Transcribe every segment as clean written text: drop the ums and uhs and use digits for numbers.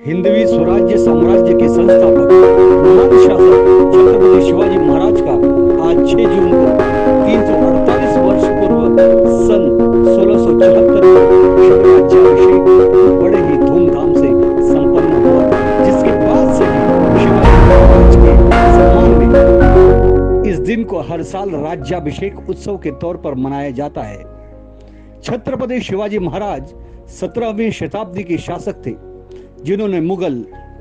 हिंदवी स्वराज्य साम्राज्य के संस्थापक महान शासक छत्रपति शिवाजी महाराज का आज 6 जून को 348 वर्ष पूर्व सन 1674 को शिवराज्याभिषेक बड़े ही धूमधाम से संपन्न हुआ, जिसके बाद से ही शिवाजी महाराज के सम्मान में इस दिन को हर साल राज्याभिषेक उत्सव के तौर पर मनाया जाता है। छत्रपति शिवाजी महाराज 17वीं शताब्दी के शासक थे, जिन्होंने मुगल,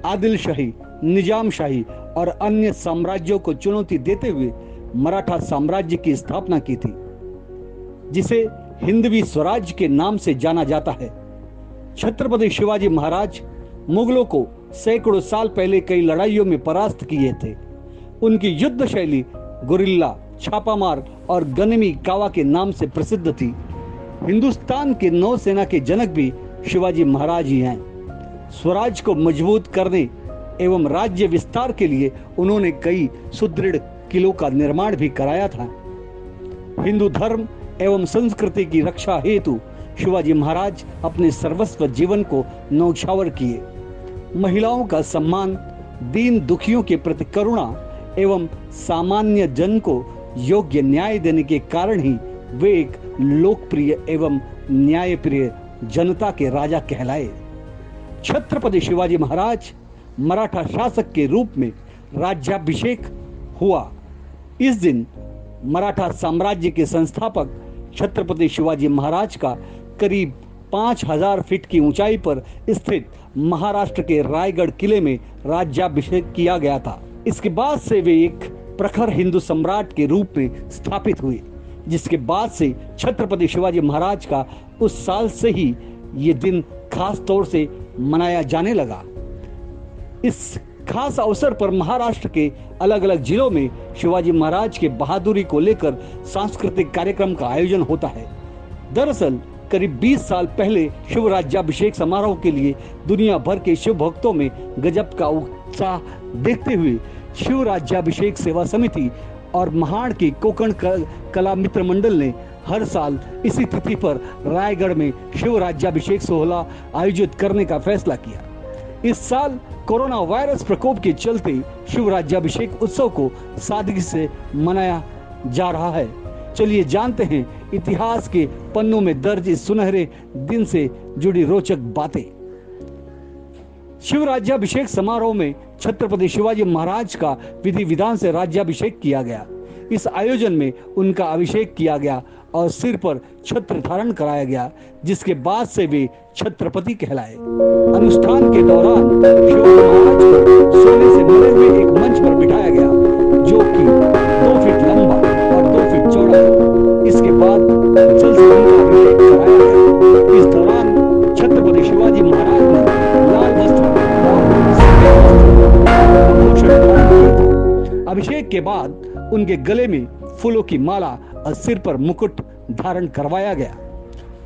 आदिलशाही, निजामशाही और अन्य साम्राज्यों को चुनौती देते हुए मराठा साम्राज्य की स्थापना की थी, जिसे हिंदवी स्वराज के नाम से जाना जाता है। छत्रपति शिवाजी महाराज मुगलों को सैकड़ों साल पहले कई लड़ाइयों में परास्त किए थे। उनकी युद्ध शैली गुरिल्ला, छापामार और गनिमी कावा के नाम से प्रसिद्ध थी। हिंदुस्तान के नौसेना के जनक भी शिवाजी महाराज ही हैं। स्वराज को मजबूत करने एवं राज्य विस्तार के लिए उन्होंने कई सुदृढ़ किलों का निर्माण भी कराया था। हिंदू धर्म एवं संस्कृति की रक्षा हेतु शिवाजी महाराज अपने सर्वस्व जीवन को न्यौछावर किए। महिलाओं का सम्मान, दीन दुखियों के प्रति करुणा एवं सामान्य जन को योग्य न्याय देने के कारण ही वे एक लोकप्रिय एवं न्यायप्रिय जनता के राजा कहलाए। छत्रपति शिवाजी महाराज मराठा शासक के रूप में राज्याभिषेक हुआ। इस दिन मराठा साम्राज्य के संस्थापक छत्रपति शिवाजी महाराज का करीब 5000 फीट की ऊंचाई पर स्थित महाराष्ट्र के रायगढ़ किले में राज्याभिषेक किया गया था। इसके बाद से वे एक प्रखर हिंदू सम्राट के रूप में स्थापित हुए, जिसके बाद से छत्रपति शिवाजी महाराज का उस साल से ही ये दिन खास तौर से मनाया जाने लगा। इस खास अवसर पर महाराष्ट्र के अलग अलग जिलों में शिवाजी महाराज के बहादुरी को लेकर सांस्कृतिक कार्यक्रम का आयोजन होता है। दरअसल करीब 20 साल पहले शिव राज्याभिषेक समारोह के लिए दुनिया भर के शिव भक्तों में गजब का उत्साह देखते हुए शिव राज्याभिषेक सेवा समिति और महाड़ के कोकण कला मित्र मंडल ने हर साल इसी तिथि पर रायगढ़ में शिव राज्याभिषेक सोहला आयोजित करने का फैसला किया। इस साल कोरोना वायरस प्रकोप के चलते शिव राज्याभिषेक उत्सव को सादगी से मनाया जा रहा है। चलिए जानते हैं इतिहास के पन्नों में दर्ज इस सुनहरे दिन से जुड़ी रोचक बातें। शिव राज्याभिषेक समारोह में छत्रपति शिवाजी महाराज का विधि विधान से राज्याभिषेक किया गया। इस आयोजन में उनका अभिषेक किया गया और सिर पर छत्र धारण कराया गया, जिसके बाद से वे छत्रपति कहलाए। अनुष्ठान के दौरान शिवाजी महाराज को सोने से बने हुए एक मंच पर बिठाया गया, जो कि 2 फीट लंबा और 2 फीट चौड़ा है। इसके बाद जल से उनका अभिषेक कराया गया। इस दौरान छत्रपति शिवाजी महाराज ने लाल वस्त्र अभिषेक के बाद उनके गले में फूलों की माला और सिर पर मुकुट धारण करवाया गया।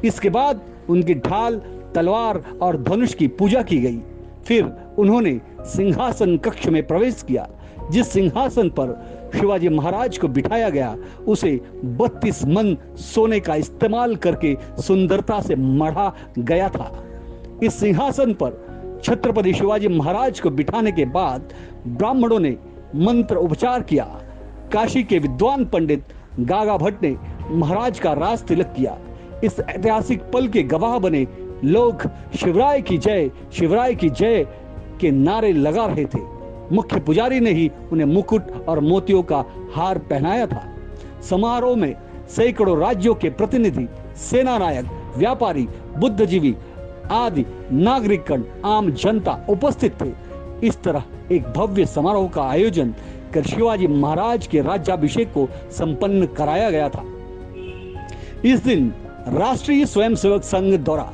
इसके बाद उनकी ढाल, तलवार और धनुष की पूजा की गई। फिर उन्होंने सिंहासन कक्ष में प्रवेश किया। जिस सिंहासन पर शिवाजी महाराज को बिठाया गया उसे 32 मन सोने का इस्तेमाल करके सुंदरता से मढ़ा गया था। इस सिंहासन पर छत्रपति शिवाजी महाराज को बिठाने के बाद ब्राह्मणों ने मंत्र उपचार किया। काशी के विद्वान पंडित गागा भट्ट ने महाराज का राज तिलक किया। इस ऐतिहासिक पल के गवाह बने लोग शिवराय की जय, शिवराय की जय के नारे लगा रहे थे। मुख्य पुजारी ने ही उन्हें मुकुट और मोतियों का हार पहनाया था। समारोह में सैकड़ों राज्यों के प्रतिनिधि, सेना नायक, व्यापारी, बुद्धिजीवी आदि नागरिकगण, आम जनता उपस्थित थे। इस तरह एक भव्य समारोह का आयोजन कर शिवाजी महाराज के राज्याभिषेक को संपन्न कराया गया था। इस दिन राष्ट्रीय स्वयंसेवक संघ द्वारा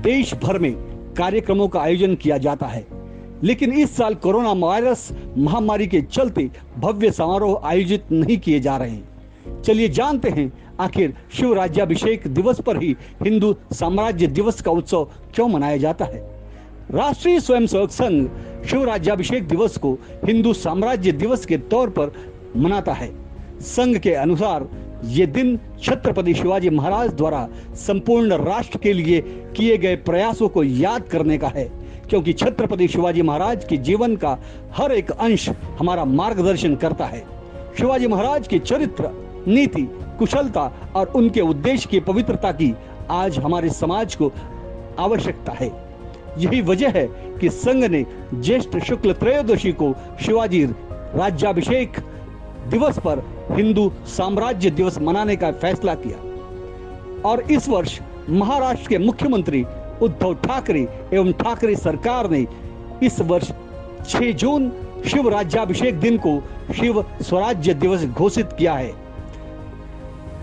देश भर में कार्यक्रमों का आयोजन किया जाता है, लेकिन इस साल कोरोना वायरस महामारी के चलते भव्य समारोह आयोजित नहीं किए जा रहे हैं। चलिए जानते हैं आखिर शिव राज्याभिषेक दिवस पर ही हिंदू साम्राज्य दिवस का उत्सव क्यों मनाया जाता है। राष्ट्रीय स्वयंसेवक संघ शिव राज्याभिषेक दिवस को हिंदू साम्राज्य दिवस के तौर पर मनाता है। संघ के अनुसार ये दिन छत्रपति शिवाजी महाराज द्वारा संपूर्ण राष्ट्र के लिए किए गए प्रयासों को याद करने का है। क्योंकि छत्रपति शिवाजी महाराज के जीवन का हर एक अंश हमारा मार्गदर्शन करता है। शिवाजी महाराज के चरित्र, नीति, कुशलता और उनके उद्देश्य की पवित्रता की आज हमारे समाज को आवश्यकता है। यही वजह है कि संघ ने ज्येष्ठ शुक्ल त्रयोदशी को शिवाजी राज्याभिषेक दिवस पर हिंदू साम्राज्य दिवस मनाने का फैसला किया और इस वर्ष महाराष्ट्र के मुख्यमंत्री उद्धव ठाकरे एवं ठाकरे सरकार ने इस वर्ष 6 जून शिव राज्याभिषेक दिन को शिव स्वराज्य दिवस घोषित किया है।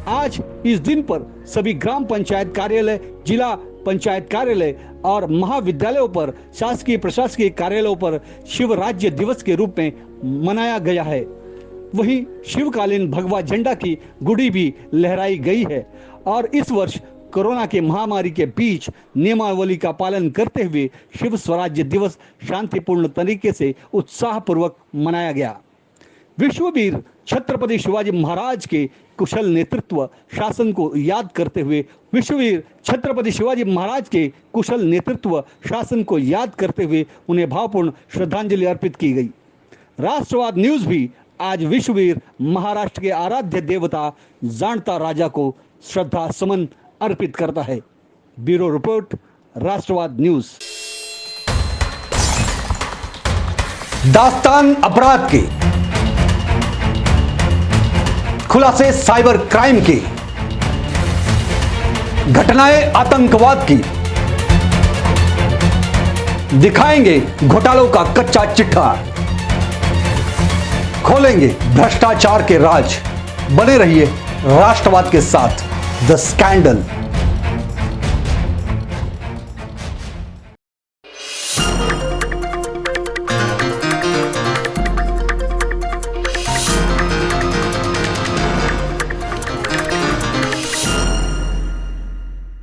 आज इस दिन पर सभी ग्राम पंचायत कार्यालय, जिला पंचायत कार्यालय और महाविद्यालयों पर, शासकीय प्रशासकीय कार्यालयों पर शिव राज्य दिवस के रूप में मनाया गया है। वहीं शिवकालीन भगवा झंडा की गुड़ी भी लहराई गई है और इस वर्ष कोरोना के महामारी के बीच नियमावली का पालन करते हुए शिव स्वराज्य दिवस शांतिपूर्ण तरीके से उत्साहपूर्वक मनाया गया। विश्ववीर छत्रपति शिवाजी महाराज के कुशल नेतृत्व शासन को याद करते हुए विश्ववीर छत्रपति शिवाजी महाराज के कुशल नेतृत्व शासन को याद करते हुए उन्हें भावपूर्ण श्रद्धांजलि अर्पित की गई। राष्ट्रवाद न्यूज भी आज विश्ववीर महाराष्ट्र के आराध्य देवता जाणता राजा को श्रद्धा सुमन अर्पित करता है। ब्यूरो रिपोर्ट, राष्ट्रवाद न्यूज। दास्तान अपराध के, खुलासे साइबर क्राइम की, घटनाएं आतंकवाद की, दिखाएंगे घोटालों का कच्चा चिट्ठा, खोलेंगे भ्रष्टाचार के राज। बने रहिए राष्ट्रवाद के साथ। The scandal.